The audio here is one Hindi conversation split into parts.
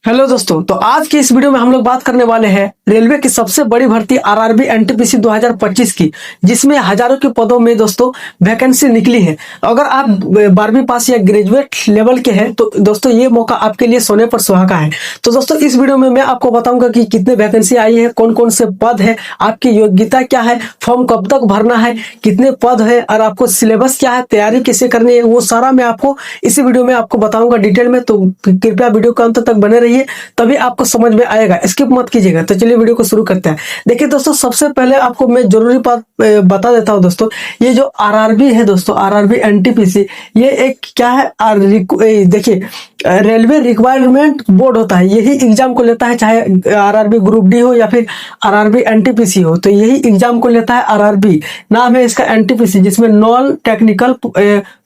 हेलो दोस्तों, तो आज की इस वीडियो में हम लोग बात करने वाले हैं रेलवे की सबसे बड़ी भर्ती आरआरबी एनटीपीसी 2025 की, जिसमें हजारों के पदों में दोस्तों वैकेंसी निकली है। अगर आप 12वीं पास या ग्रेजुएट लेवल के हैं तो दोस्तों ये मौका आपके लिए सोने पर सुहागा है। तो दोस्तों इस वीडियो में मैं आपको बताऊंगा कि कितने वैकेंसी आई है, कौन कौन से पद है, आपकी योग्यता क्या है, फॉर्म कब तक भरना है, कितने पद है और आपको सिलेबस क्या है, तैयारी कैसे करनी है, वो सारा मैं आपको इसी वीडियो में आपको बताऊंगा डिटेल में। तो कृपया वीडियो को अंत तक बने रहिए, तभी आपको समझ में आएगा, स्किप मत कीजिएगा। तो चलिए वीडियो को शुरू करते हैं। देखिए दोस्तों, सबसे पहले आपको मैं जरूरी बात बता देता हूं दोस्तों। ये जो आरआरबी है दोस्तों, आरआरबी एनटीपीसी, ये एक क्या है, देखिए रेलवे रिक्वायरमेंट बोर्ड होता है, यही एग्जाम को लेता है, चाहे आरआरबी ग्रुप डी हो या फिर आरआरबी एनटीपीसी हो, तो यही एग्जाम को लेता है। आरआरबी नाम है इसका एनटीपीसी, जिसमें नॉन टेक्निकल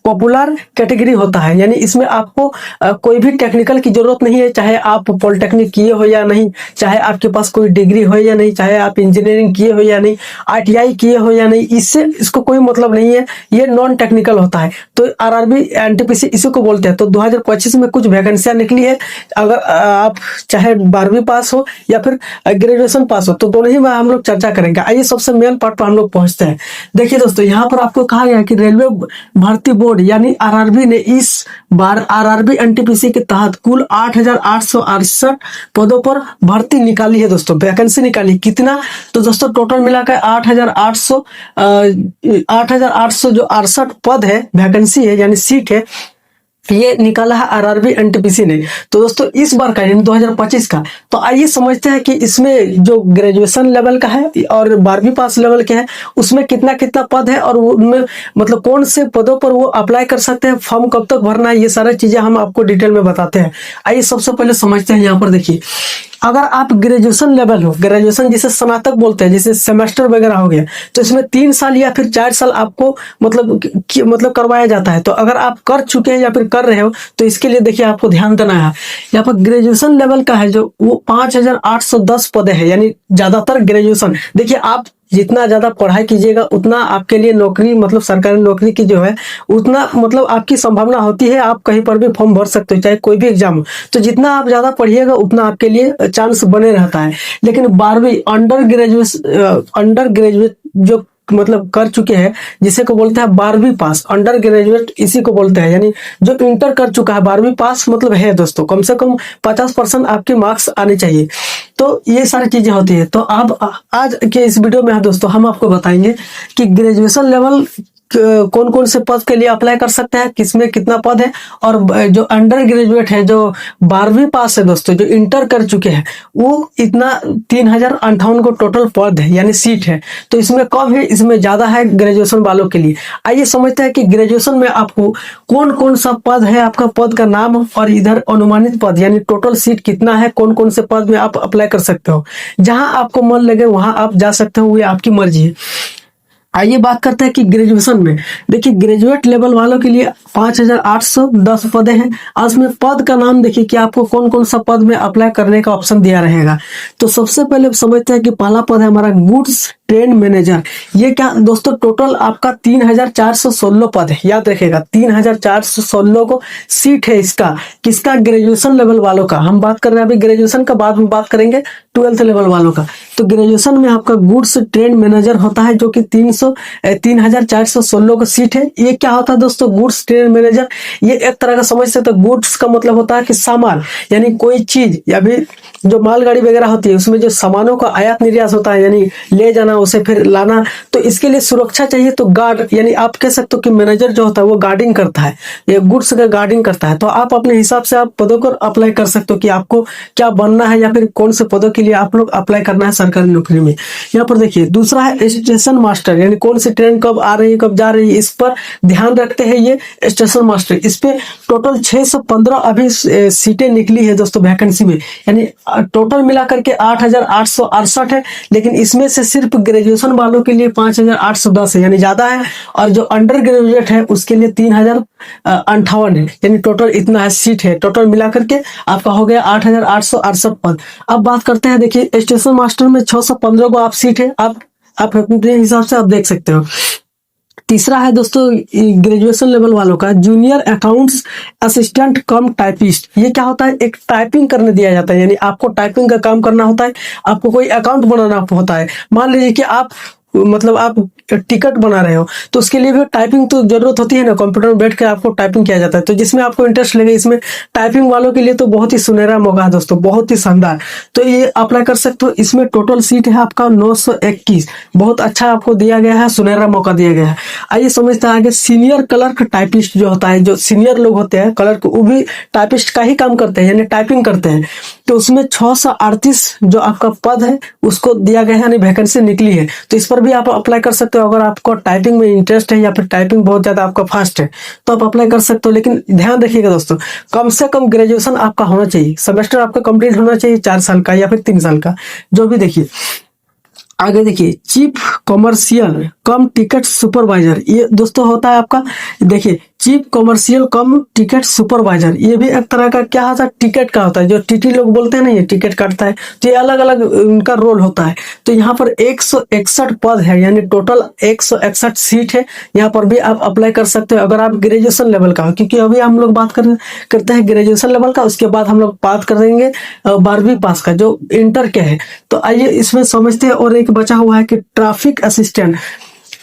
पॉपुलर कैटेगरी होता है। यानी इसमें आपको कोई भी टेक्निकल की जरूरत नहीं है, चाहे आप पॉलिटेक्निक किए हो या नहीं, चाहे आपके पास कोई डिग्री हो या नहीं, चाहे आप इंजीनियरिंग किए हो या नहीं, आईटीआई किए हो या नहीं, इससे इसको कोई मतलब नहीं है। ये नॉन टेक्निकल होता है। तो आरआरबी एनटीपीसी इसी को बोलते हैं। तो 2025 में कुछ वैकेंसियां निकली है। अगर आप चाहे 12वीं पास हो या फिर ग्रेजुएशन पास हो, तो दोनों ही में हम लोग चर्चा करेंगे। आइए सबसे मेन पार्ट पर हम लोग पहुंचते हैं। देखिए दोस्तों, यहाँ पर आपको कहा गया कि रेलवे भर्ती बोर्ड यानी आरआरबी ने इस बार आरआरबी एनटीपीसी के तहत कुल 8,868 पदों पर भर्ती निकाली है दोस्तों, वैकेंसी निकाली। कितना? तो दोस्तों टोटल मिलाकर 8,800 जो 68 पद है, वैकेंसी है यानी सीट है, ये निकाला है आरआरबी एनटीपीसी ने। तो दोस्तों इस बार का यानी 2025 का, तो आइए समझते हैं कि इसमें जो ग्रेजुएशन लेवल का है और 12वीं पास लेवल के है, उसमें कितना कितना पद है और उनमें मतलब कौन से पदों पर वो अप्लाई कर सकते हैं, फॉर्म कब तक भरना है, ये सारी चीजें हम आपको डिटेल में बताते हैं। आइए सबसे पहले समझते हैं। यहाँ पर देखिए, अगर आप ग्रेजुएशन लेवल हो, ग्रेजुएशन जिसे स्नातक बोलते हैं, जैसे सेमेस्टर वगैरह हो गया, तो इसमें 3 साल या फिर 4 साल आपको मतलब करवाया जाता है। तो अगर आप कर चुके हैं या फिर कर रहे हो, तो इसके लिए देखिए आपको ध्यान देना है। यहाँ पर ग्रेजुएशन लेवल का है जो, वो 5,810 पद है, यानी ज्यादातर ग्रेजुएशन। देखिए आप जितना ज्यादा पढ़ाई कीजिएगा उतना आपके लिए नौकरी, मतलब सरकारी नौकरी की जो है, उतना मतलब आपकी संभावना होती है, आप कहीं पर भी फॉर्म भर सकते हो, चाहे कोई भी एग्जाम हो। तो जितना आप ज्यादा पढ़िएगा उतना आपके लिए चांस बने रहता है। लेकिन 12वीं अंडर ग्रेजुएट जो मतलब कर चुके हैं, जिसे को बोलते हैं 12वीं पास, अंडर ग्रेजुएट इसी को बोलते हैं। यानी जो इंटर कर चुका है, 12वीं पास मतलब है दोस्तों, कम से कम 50% आपके मार्क्स आने चाहिए। तो ये सारी चीजें होती है। तो अब आज के इस वीडियो में दोस्तों हम आपको बताएंगे कि ग्रेजुएशन लेवल कौन कौन से पद के लिए अप्लाई कर सकते हैं, किसमें कितना पद है, और जो अंडर ग्रेजुएट है, जो 12वीं पास है दोस्तों, जो इंटर कर चुके हैं, वो इतना 3,058 को टोटल पद है यानी सीट है। तो इसमें कम है, इसमें ज्यादा है ग्रेजुएशन वालों के लिए। आइए समझते हैं कि ग्रेजुएशन में आपको कौन कौन सा पद है, आपका पद का नाम, और इधर अनुमानित पद यानी टोटल सीट कितना है, कौन कौन से पद में आप अप्लाई कर सकते हो। जहां आपको मन लगे वहां आप जा सकते हो, ये आपकी मर्जी है। आइए बात करते हैं कि ग्रेजुएशन में देखिए, ग्रेजुएट लेवल वालों के लिए 5,810 पदे हैं। आज में पद का नाम देखिए कि आपको कौन कौन सा पद में अप्लाई करने का ऑप्शन दिया रहेगा। तो सबसे पहले समझते हैं कि पहला पद है हमारा गुड्स ट्रेन मैनेजर। ये क्या दोस्तों, टोटल आपका 3,416 पद है, याद रखिएगा 3,416 को सीट है इसका। किसका? ग्रेजुएशन लेवल वालों का। हम बात कर रहे हैं अभी ग्रेजुएशन का, बाद में बात करेंगे 12th लेवल वालों का। तो ग्रेजुएशन में आपका गुड्स ट्रेन मैनेजर होता है, जो कि 3,416 का सीट है। ये क्या होता है दोस्तों, गुड्स ट्रेन मैनेजर? ये एक तरह का समझ सकते हो, गुड्स का मतलब होता है कि सामान, यानी कोई चीज या भी जो मालगाड़ी वगैरह होती है, उसमें जो सामानों का आयात निर्यात होता है, यानी ले जाना, उसे फिर लाना। तो इसके लिए सुरक्षा चाहिए, तो गार्ड, यानी आप कह सकते हो कि मैनेजर जो होता है वो गार्डिंग करता है, ये गुड्स का गार्डिंग करता है। तो आप अपने हिसाब से आप पदों को अप्लाई कर सकते हो कि आपको क्या बनना है या फिर कौन से पदों के लिए आप लोग अप्लाई करना है सरकारी नौकरी में। यहाँ पर देखिए दूसरा है स्टेशन मास्टर, यानी कौन सी ट्रेन कब आ रही है, कब जा रही है, इस पर ध्यान रखते हैं ये स्टेशन मास्टर। इस पे टोटल 615 अभी सीटें निकली है दोस्तों वैकेंसी में, यानी टोटल मिलाकर के 8,868 है। लेकिन इसमें से सिर्फ ग्रेजुएशन वालों के लिए 5,810 है, यानी ज्यादा है, और जो अंडर ग्रेजुएट है उसके लिए 3,058 है, यानी टोटल इतना है सीट है। टोटल मिलाकर के आपका हो गया 8,868 पद। अब बात करते हैं, देखिए स्टेशन मास्टर में 615 को आप सीट है, आप अपने हिसाब से आप देख सकते हो। तीसरा है दोस्तों ग्रेजुएशन लेवल वालों का जूनियर अकाउंट्स असिस्टेंट कम टाइपिस्ट। ये क्या होता है, एक टाइपिंग करने दिया जाता है, यानी आपको टाइपिंग का काम करना होता है, आपको कोई अकाउंट बनाना होता है। मान लीजिए कि आप मतलब आप टिकट बना रहे हो, तो उसके लिए भी टाइपिंग तो जरूरत होती है ना, कंप्यूटर में बैठ के आपको टाइपिंग किया जाता है। तो जिसमें आपको इंटरेस्ट लगे, इसमें टाइपिंग वालों के लिए तो बहुत ही सुनहरा मौका है दोस्तों, बहुत ही शानदार। तो ये अप्लाई कर सकते हो। इसमें टोटल सीट है आपका 921, बहुत अच्छा आपको दिया गया है, सुनहरा मौका दिया गया है। आइए समझते हैं आगे। सीनियर क्लर्क टाइपिस्ट जो होता है, जो सीनियर लोग होते हैं क्लर्क, वो भी टाइपिस्ट का ही काम करते हैं, यानी टाइपिंग करते हैं। तो उसमें 638 जो आपका पद है उसको दिया गया है, यानी वैकेंसी निकली है। तो इस पर भी आप अप्लाई कर सकते हो। अगर आपको टाइपिंग में इंटरेस्ट है या फिर टाइपिंग बहुत ज्यादा आपका फास्ट है तो आप अप्लाई कर सकते हो। लेकिन ध्यान रखिएगा दोस्तों, कम से कम ग्रेजुएशन आपका होना चाहिए, सेमेस्टर आपका कंप्लीट होना चाहिए 4 साल का या फिर 3 साल का, जो भी। देखिए आगे देखिए, चीफ कॉमर्शियल कम टिकट सुपरवाइजर, ये दोस्तों होता है आपका। देखिए चीफ कॉमर्शियल कम टिकट सुपरवाइजर, ये भी एक तरह का क्या होता है, टिकट का होता है, जो टीटी लोग बोलते हैं ना, ये टिकट काटता है। तो ये अलग अलग उनका रोल होता है। तो यहाँ पर 161 पद है, यानी टोटल 161 सीट है। यहाँ पर भी आप अप्लाई कर सकते हो अगर आप ग्रेजुएशन लेवल का हो, क्योंकि अभी हम लोग बात करते हैं ग्रेजुएशन लेवल का, उसके बाद हम लोग बात करेंगे 12वीं पास का, जो इंटर के है। तो आइए इसमें समझते हैं। और एक बचा हुआ है कि ट्रैफिक असिस्टेंट,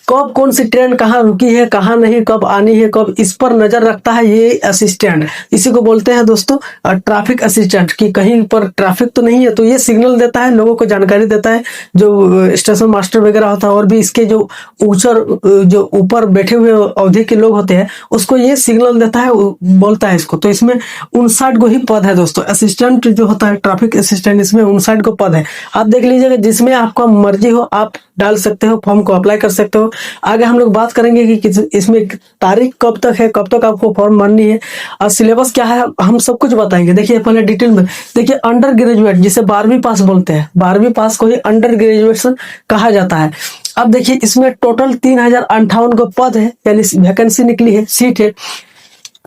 कब कौन सी ट्रेन कहाँ रुकी है, कहाँ नहीं, कब आनी है, कब, इस पर नजर रखता है ये असिस्टेंट। इसी को बोलते हैं दोस्तों ट्रैफिक असिस्टेंट, कि कहीं पर ट्रैफिक तो नहीं है, तो ये सिग्नल देता है, लोगों को जानकारी देता है, जो स्टेशन मास्टर वगैरह होता है, और भी इसके जो जो ऊपर बैठे हुए अवधि के लोग होते हैं, उसको ये सिग्नल देता है, बोलता है इसको। तो इसमें 59 को ही पद है दोस्तों, असिस्टेंट जो होता है ट्रैफिक असिस्टेंट, इसमें 59 को पद है। आप देख लीजिएगा, जिसमें आपका मर्जी हो आप डाल सकते हो, फॉर्म को अप्लाई कर सकते हो। आगे हम लोग बात करेंगे कि इसमें तारीख कब तक है, कब तक आपको फॉर्म भरनी है और सिलेबस क्या है, हम सब कुछ बताएंगे। देखिए पहले डिटेल में देखिए, अंडर ग्रेजुएट जिसे 12वीं पास बोलते हैं, 12वीं पास को ही अंडर ग्रेजुएशन कहा जाता है। अब देखिए इसमें टोटल 3058 को पद है, यानी वैकेंसी निकली है, सीट है।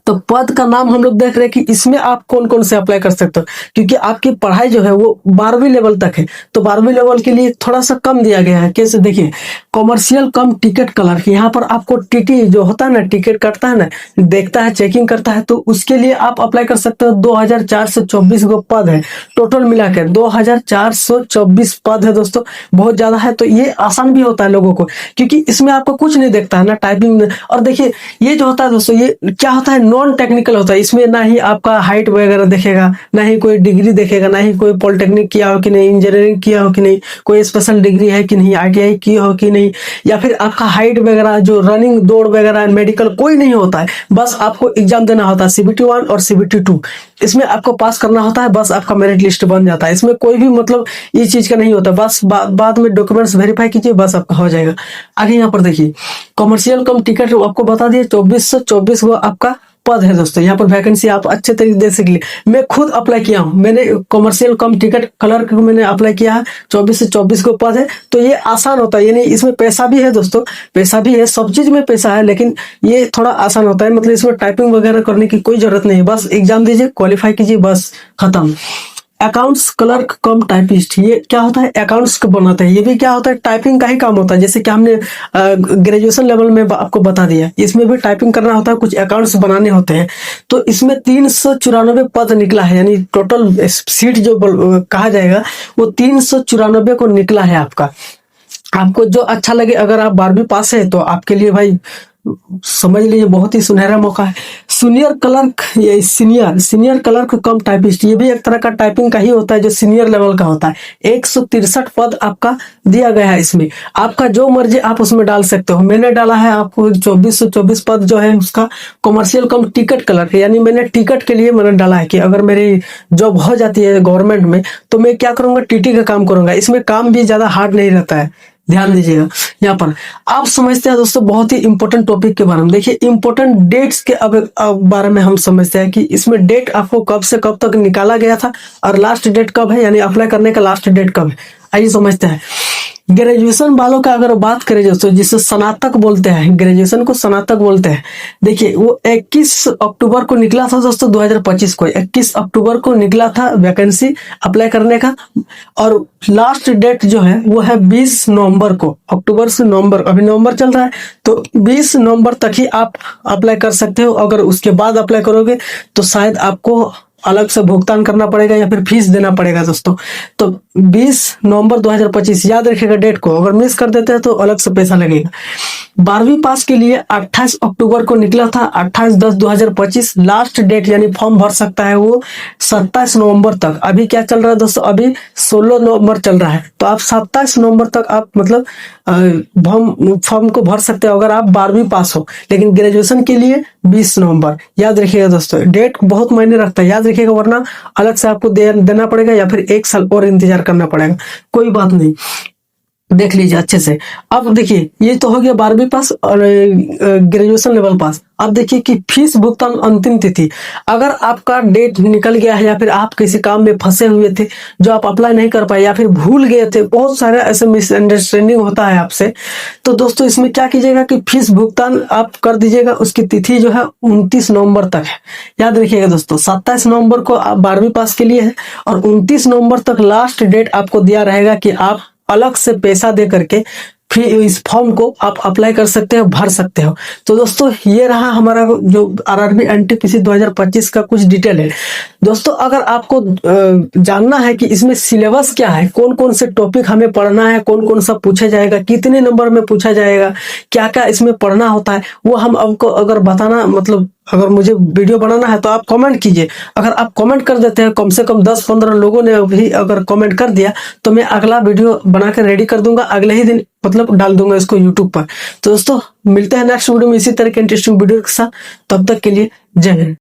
तो पद का नाम हम लोग देख रहे हैं कि इसमें आप कौन कौन से अप्लाई कर सकते हो, क्योंकि आपकी पढ़ाई जो है वो 12वीं लेवल तक है। तो 12वीं लेवल के लिए थोड़ा सा कम दिया गया है। कैसे, देखिए कॉमर्शियल कम टिकट क्लर्क, यहाँ पर आपको टीटी जो होता है ना, टिकट काटता है ना, देखता है, चेकिंग करता है, तो उसके लिए आप अप्लाई कर सकते हो। 2424 को पद है, टोटल मिलाकर 2424 पद है दोस्तों, बहुत ज्यादा है। तो ये आसान भी होता है लोगों को, क्योंकि इसमें आपको कुछ नहीं देखता है ना टाइपिंग में। और देखिए ये जो होता है दोस्तों, ये क्या होता है, नॉन टेक्निकल होता है। इसमें ना ही आपका हाइट वगैरह देखेगा, ना ही कोई डिग्री देखेगा, ना ही कोई पॉलिटेक्निक किया हो कि नहीं, इंजीनियरिंग किया हो कि नहीं, कोई स्पेशल डिग्री है कि नहीं, आईटीआई किया हो कि नहीं, या फिर आपका हाइट वगैरह, जो रनिंग दौड़ वगैरह, मेडिकल, कोई नहीं होता है। बस आपको एग्जाम देना होता है, CBT 1 और CBT 2, इसमें आपको पास करना होता है, बस आपका मेरिट लिस्ट बन जाता है। इसमें कोई भी मतलब ये चीज का नहीं होता, बस बाद में डॉक्यूमेंट्स वेरीफाई कीजिए, बस आपका हो जाएगा। आगे यहाँ पर देखिए, कॉमर्शियल कम टिकट आपको बता दिए, 2424 वो आपका पद है दोस्तों। यहाँ पर वैकेंसी आप अच्छे तरीके से लिए, मैं खुद अप्लाई किया हूँ, मैंने कॉमर्शियल कम टिकट क्लर्क को मैंने अप्लाई किया है, 24 से 24 को पद है। तो ये आसान होता है, यानी इसमें पैसा भी है दोस्तों, पैसा भी है, सब चीज में पैसा है, लेकिन ये थोड़ा आसान होता है। मतलब इसमें टाइपिंग वगैरह करने की कोई जरूरत नहीं है, बस एग्जाम दीजिए, क्वालिफाई कीजिए, बस खत्म। अकाउंट्स क्लर्क कम टाइपिस्ट, ये क्या होता है, अकाउंट्स को बनाते हैं। ये भी क्या होता है, टाइपिंग का ही काम होता है, जैसे कि हमने ग्रेजुएशन लेवल में आपको बता दिया। इसमें भी टाइपिंग करना होता है, कुछ अकाउंट्स बनाने होते हैं। तो इसमें 394 पद निकला है, यानी टोटल सीट जो कहा जाएगा वो 394 को निकला है आपका। आपको जो अच्छा लगे, अगर आप 12वीं पास है तो आपके लिए भाई समझ लीजिए बहुत ही सुनहरा मौका है। सीनियर क्लर्क, ये सीनियर क्लर्क कम टाइपिस्ट, ये भी एक तरह का टाइपिंग का ही होता है, जो सीनियर लेवल का होता है। 163 पद आपका दिया गया है। इसमें आपका जो मर्जी आप उसमें डाल सकते हो। मैंने डाला है आपको 2424 पद जो है उसका कॉमर्शियल कम टिकट क्लर्क, यानी मैंने टिकट के लिए मैंने डाला है कि अगर मेरी जॉब हो जाती है गवर्नमेंट में तो मैं क्या करूंगा, टीटी का काम करूंगा। इसमें काम भी ज्यादा हार्ड नहीं रहता है, ध्यान दीजिएगा। यहाँ पर आप समझते हैं दोस्तों बहुत ही इंपॉर्टेंट टॉपिक के बारे में। देखिए इंपॉर्टेंट डेट्स के अब बारे में हम समझते हैं कि इसमें डेट आपको कब से कब तक निकाला गया था और लास्ट डेट कब है, यानी अप्लाई करने का लास्ट डेट कब है। आइए समझते हैं। ग्रेजुएशन वालों का अगर बात करें दोस्तों, जिसे स्नातक बोलते हैं, ग्रेजुएशन को स्नातक बोलते हैं। देखिए वो 21 अक्टूबर को निकला था दोस्तों, 2025 को 21 अक्टूबर को निकला था वैकेंसी अप्लाई करने का। और लास्ट डेट जो है वो है 20 नवंबर को। अक्टूबर से नवंबर, अभी नवंबर चल रहा है, तो 20 नवंबर तक ही आप अप्लाई कर सकते हो। अगर उसके बाद अप्लाई करोगे तो शायद आपको अलग से भुगतान करना पड़ेगा या फिर फीस देना पड़ेगा दोस्तों। तो 20 नवंबर 2025 याद रखिएगा डेट को, अगर मिस कर देते हैं तो अलग से पैसा लगेगा। 12वीं पास के लिए 28 अक्टूबर को निकला था, 28/10/2025 लास्ट डेट, यानी फॉर्म भर सकता है वो 27 नवंबर तक। अभी क्या चल रहा है दोस्तों, अभी 16 नवंबर चल रहा है, तो आप 27 नवंबर तक आप मतलब फॉर्म को भर सकते हो अगर आप 12वीं पास हो। लेकिन ग्रेजुएशन के लिए 20 नवंबर याद रखिएगा दोस्तों, डेट बहुत मायने रखता है, याद रखिएगा, वरना अलग से आपको देना पड़ेगा या फिर 1 साल और इंतजार करना पड़ेगा। कोई बात नहीं, देख लीजिए अच्छे से। अब देखिए ये तो हो गया 12वीं पास और ग्रेजुएशन लेवल पास। अब देखिए कि फीस भुगतान अंतिम तिथि, अगर आपका डेट निकल गया है या फिर आप किसी काम में फंसे हुए थे जो आप अप्लाई नहीं कर पाए या फिर भूल गए थे, बहुत सारे ऐसे मिसअंडरस्टैंडिंग होता है आपसे, तो दोस्तों इसमें क्या कीजिएगा कि फीस भुगतान आप कर दीजिएगा। उसकी तिथि जो है 29 नवंबर तक है, याद रखिएगा दोस्तों। 27 नवंबर को आप 12वीं पास के लिए है और 29 नवंबर तक लास्ट डेट आपको दिया रहेगा कि आप अलग से पैसा दे करके फिर इस फॉर्म को आप अप्लाई कर सकते हो, भर सकते हो। तो दोस्तों ये रहा हमारा जो आरआरबी एनटीपीसी 2025 का कुछ डिटेल है। दोस्तों अगर आपको जानना है कि इसमें सिलेबस क्या है, कौन कौन से टॉपिक हमें पढ़ना है, कौन कौन सा पूछा जाएगा, कितने नंबर में पूछा जाएगा, क्या क्या इसमें पढ़ना होता है, वो हम आपको अगर बताना, मतलब अगर मुझे वीडियो बनाना है तो आप कमेंट कीजिए। अगर आप कमेंट कर देते हैं, कम से कम 10-15 लोगों ने भी अगर कमेंट कर दिया, तो मैं अगला वीडियो बना कर रेडी कर दूंगा, अगले ही दिन मतलब डाल दूंगा इसको यूट्यूब पर। तो दोस्तों मिलते हैं नेक्स्ट वीडियो में इसी तरह के इंटरेस्टिंग वीडियो के साथ, तब तक के लिए जय हिंद।